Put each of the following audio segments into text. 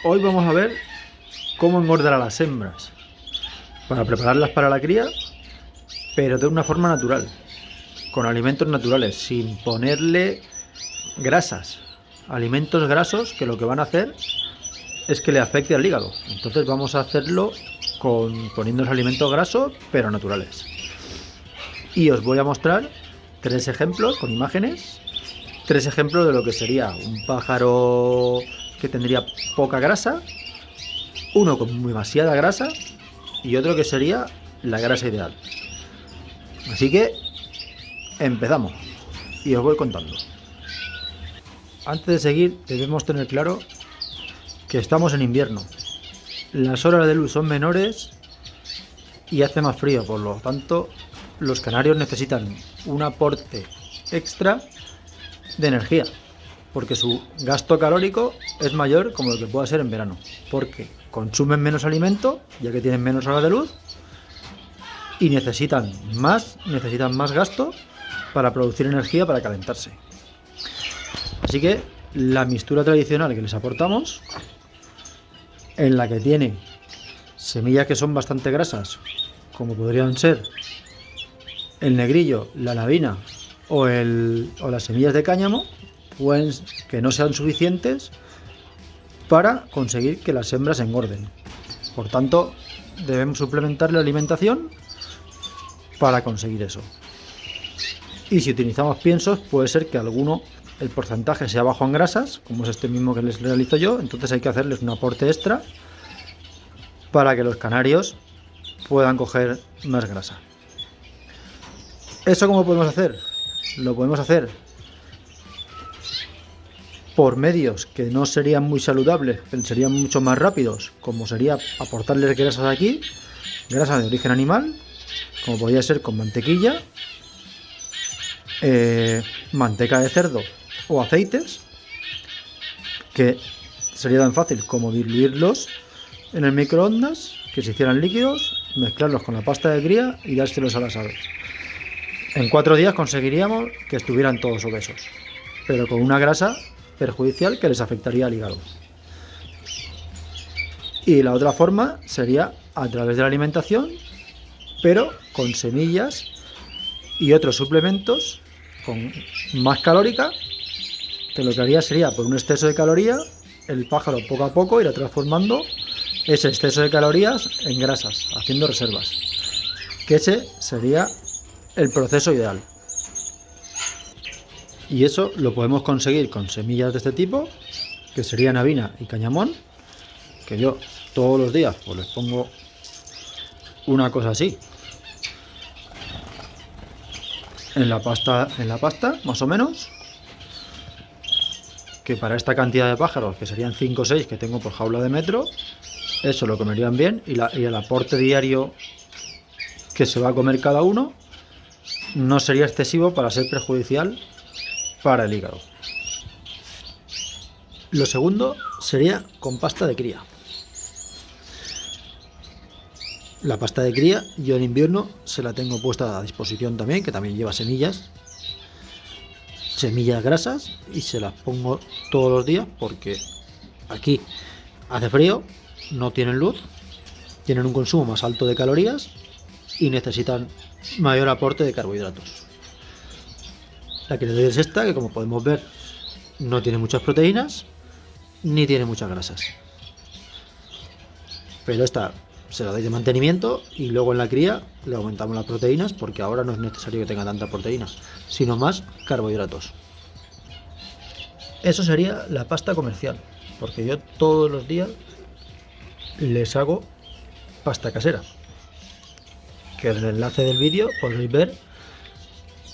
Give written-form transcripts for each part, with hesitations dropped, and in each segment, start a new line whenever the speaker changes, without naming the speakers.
Hoy vamos a ver cómo engordar a las hembras para prepararlas para la cría, pero de una forma natural, con alimentos naturales, sin ponerle grasas, alimentos grasos que lo que van a hacer es que le afecte al hígado. Entonces vamos a hacerlo poniendo los alimentos grasos, pero naturales. Y os voy a mostrar 3 ejemplos con imágenes, 3 ejemplos de lo que sería un pájaro que tendría poca grasa, uno con demasiada grasa y otro que sería la grasa ideal. Así que empezamos y os voy contando. Antes de seguir debemos tener claro que estamos en invierno. Las horas de luz son menores y hace más frío, por lo tanto los canarios necesitan un aporte extra de energía, porque su gasto calórico es mayor como lo que pueda ser en verano, porque consumen menos alimento ya que tienen menos horas de luz y necesitan más gasto para producir energía para calentarse. Así que la mixtura tradicional que les aportamos, en la que tiene semillas que son bastante grasas, como podrían ser el negrillo, la navina o las semillas de cáñamo, pues que no sean suficientes para conseguir que las hembras engorden. Por tanto, debemos suplementar la alimentación para conseguir eso. Y si utilizamos piensos, puede ser que el porcentaje sea bajo en grasas, como es este mismo que les realizo yo, entonces hay que hacerles un aporte extra para que los canarios puedan coger más grasa. ¿Eso cómo podemos hacer? Lo podemos hacer por medios que no serían muy saludables, pero serían mucho más rápidos, como sería aportarles grasas aquí, grasa de origen animal, como podría ser con mantequilla, manteca de cerdo o aceites, que sería tan fácil como diluirlos en el microondas, que se hicieran líquidos, mezclarlos con la pasta de cría y dárselos a las aves. En 4 días conseguiríamos que estuvieran todos obesos, pero con una grasa perjudicial que les afectaría al hígado. Y la otra forma sería a través de la alimentación, pero con semillas y otros suplementos con más calórica, que lo que haría sería, por un exceso de calorías, el pájaro poco a poco irá transformando ese exceso de calorías en grasas, haciendo reservas, que ese sería el proceso ideal. Y eso lo podemos conseguir con semillas de este tipo, que serían avina y cañamón, que yo todos los días pues les pongo una cosa así en la pasta más o menos, que para esta cantidad de pájaros, que serían 5 o 6 que tengo por jaula de metro, eso lo comerían bien, y el aporte diario que se va a comer cada uno no sería excesivo para ser perjudicial para el hígado. Lo segundo sería con pasta de cría. La pasta de cría yo en invierno se la tengo puesta a disposición también, que también lleva semillas grasas, y se las pongo todos los días porque aquí hace frío, no tienen luz, tienen un consumo más alto de calorías y necesitan mayor aporte de carbohidratos. La que le doy es esta, que como podemos ver no tiene muchas proteínas ni tiene muchas grasas, pero esta se la doy de mantenimiento y luego en la cría le aumentamos las proteínas, porque ahora no es necesario que tenga tanta proteína, sino más carbohidratos. Eso sería la pasta comercial, porque yo todos los días les hago pasta casera, que en el enlace del vídeo podréis ver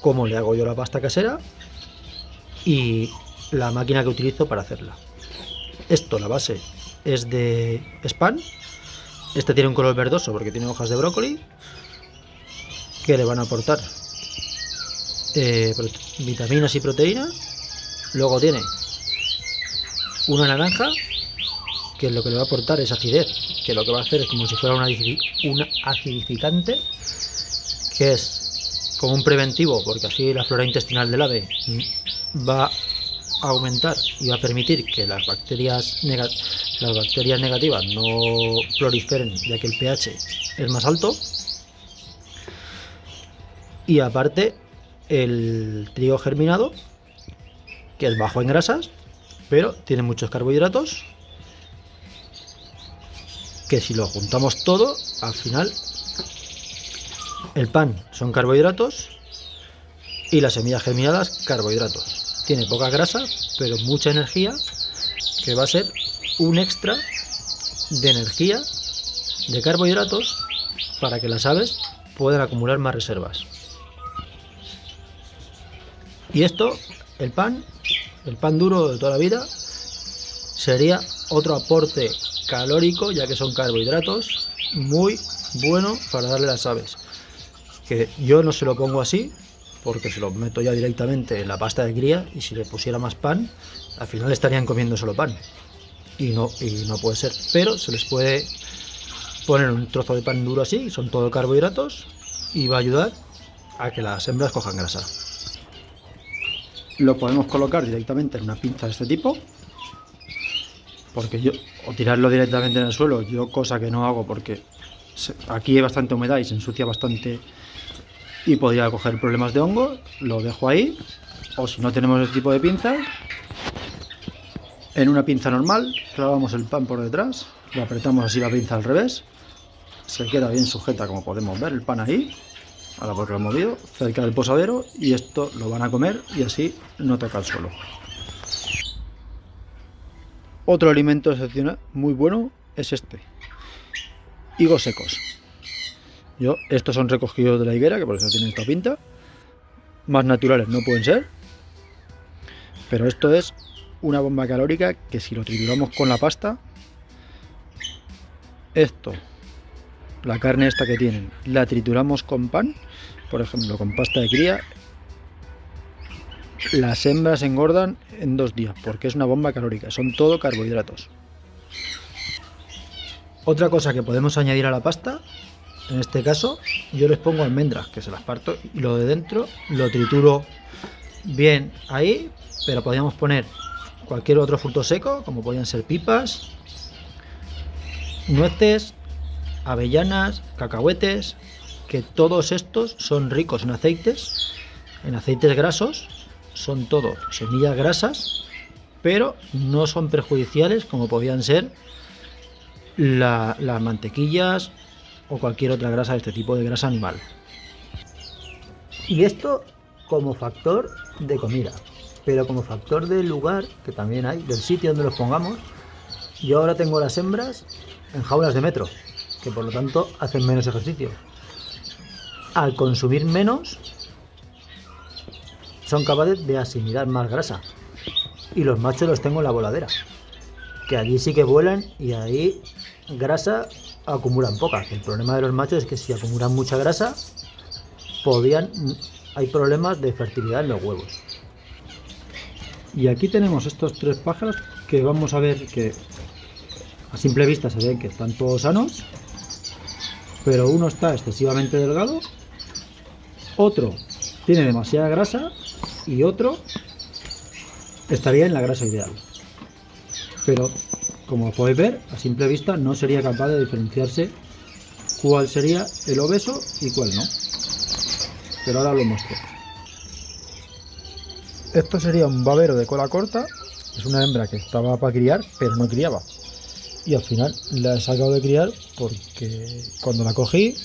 cómo le hago yo la pasta casera y la máquina que utilizo para hacerla. Esto, la base es de spam. Este tiene un color verdoso porque tiene hojas de brócoli que le van a aportar vitaminas y proteínas. Luego tiene una naranja, que lo que le va a aportar es acidez, que lo que va a hacer es como si fuera un acidificante, que es como un preventivo, porque así la flora intestinal del ave va aumentar y va a permitir que las bacterias negativas no proliferen, ya que el pH es más alto. Y aparte el trigo germinado, que es bajo en grasas, pero tiene muchos carbohidratos, que si lo juntamos todo, al final el pan son carbohidratos y las semillas germinadas carbohidratos. Tiene poca grasa, pero mucha energía, que va a ser un extra de energía de carbohidratos para que las aves puedan acumular más reservas. Y esto, el pan duro de toda la vida, sería otro aporte calórico, ya que son carbohidratos, muy bueno para darle a las aves. Que yo no se lo pongo así, porque se lo meto ya directamente en la pasta de cría, y si le pusiera más pan, al final estarían comiendo solo pan. Y no puede ser. Pero se les puede poner un trozo de pan duro así, son todo carbohidratos, y va a ayudar a que las hembras cojan grasa. Lo podemos colocar directamente en una pinza de este tipo, porque o tirarlo directamente en el suelo, cosa que no hago porque aquí hay bastante humedad y se ensucia bastante y podría coger problemas de hongo. Lo dejo ahí, o si no tenemos este tipo de pinzas, en una pinza normal clavamos el pan por detrás, lo apretamos así la pinza al revés, se queda bien sujeta, como podemos ver el pan ahí. Ahora porque lo he movido, cerca del posadero, y esto lo van a comer y así no toca el suelo. Otro alimento excepcional, muy bueno, es este. Higos secos. Estos son recogidos de la higuera, que por eso tienen esta pinta. Más naturales no pueden ser. Pero esto es una bomba calórica que si lo trituramos con la pasta, la carne esta que tienen, la trituramos con pan, por ejemplo, con pasta de cría, las hembras engordan en 2 días, porque es una bomba calórica, son todo carbohidratos. Otra cosa que podemos añadir a la pasta, en este caso, yo les pongo almendras, que se las parto, y lo de dentro lo trituro bien ahí, pero podríamos poner cualquier otro fruto seco, como podrían ser pipas, nueces, avellanas, cacahuetes, que todos estos son ricos en aceites grasos, son todo semillas grasas, pero no son perjudiciales como podían ser las mantequillas o cualquier otra grasa de este tipo de grasa animal. Y esto como factor de comida, pero como factor del lugar, que también hay, del sitio donde los pongamos. Yo ahora tengo las hembras en jaulas de metro, que por lo tanto hacen menos ejercicio. Al consumir menos, son capaces de asimilar más grasa. Y los machos los tengo en la voladera, que allí sí que vuelan y ahí grasa acumulan poca. El problema de los machos es que si acumulan mucha grasa, hay problemas de fertilidad en los huevos. Y aquí tenemos estos 3 pájaros que vamos a ver que a simple vista se ven que están todos sanos, pero uno está excesivamente delgado, otro tiene demasiada grasa y otro estaría en la grasa ideal. Pero como podéis ver, a simple vista no sería capaz de diferenciarse cuál sería el obeso y cuál no. Pero ahora lo muestro. Esto sería un babero de cola corta, es una hembra que estaba para criar, pero no criaba. Y al final la he sacado de criar porque cuando la cogí,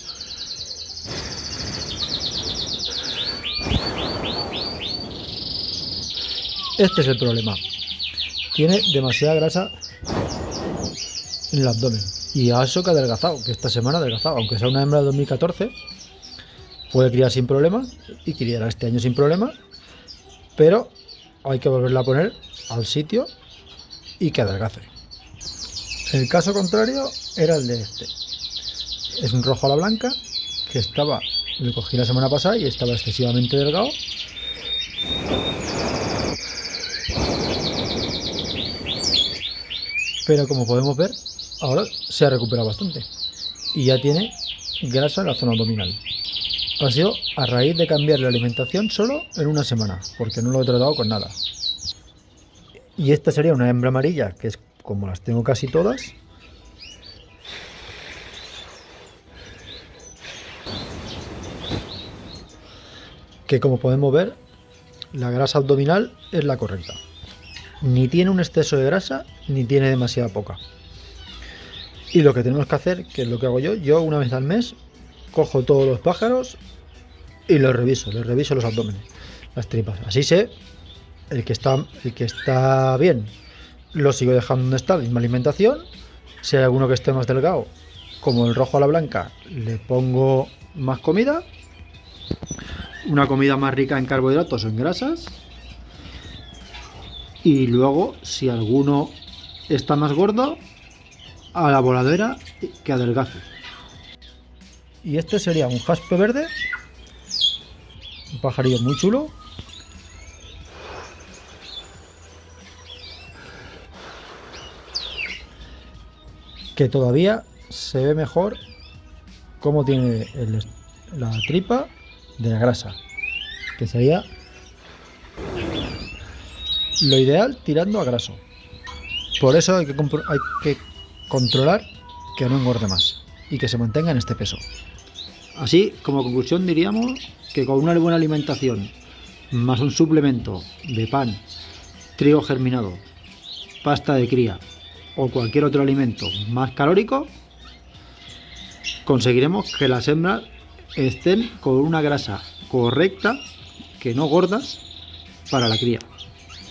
este es el problema. Tiene demasiada grasa en el abdomen. Y a eso que ha adelgazado, que esta semana ha adelgazado. Aunque sea una hembra de 2014, puede criar sin problema y criará este año sin problema. Pero hay que volverla a poner al sitio y que adelgace. El caso contrario era el de este. Es un rojo a la blanca que lo cogí la semana pasada y estaba excesivamente delgado. Pero como podemos ver, ahora se ha recuperado bastante y ya tiene grasa en la zona abdominal. Ha sido a raíz de cambiar la alimentación solo en una semana, porque no lo he tratado con nada. Y esta sería una hembra amarilla, que es como las tengo casi todas. Que como podemos ver, la grasa abdominal es la correcta. Ni tiene un exceso de grasa, ni tiene demasiada poca. Y lo que tenemos que hacer, que es lo que hago yo una vez al mes, cojo todos los pájaros y les reviso los abdómenes, las tripas. Así sé el que está bien, lo sigo dejando donde está, la misma alimentación. Si hay alguno que esté más delgado, como el rojo a la blanca, le pongo más comida, una comida más rica en carbohidratos o en grasas. Y luego, si alguno está más gordo, a la voladera que adelgace. Y este sería un jaspe verde, un pajarillo muy chulo. Que todavía se ve mejor cómo tiene la tripa de la grasa, que sería lo ideal tirando a graso. Por eso hay que controlar que no engorde más y que se mantenga en este peso. Así, como conclusión, diríamos que con una buena alimentación más un suplemento de pan, trigo germinado, pasta de cría o cualquier otro alimento más calórico, conseguiremos que las hembras estén con una grasa correcta, que no gordas, para la cría.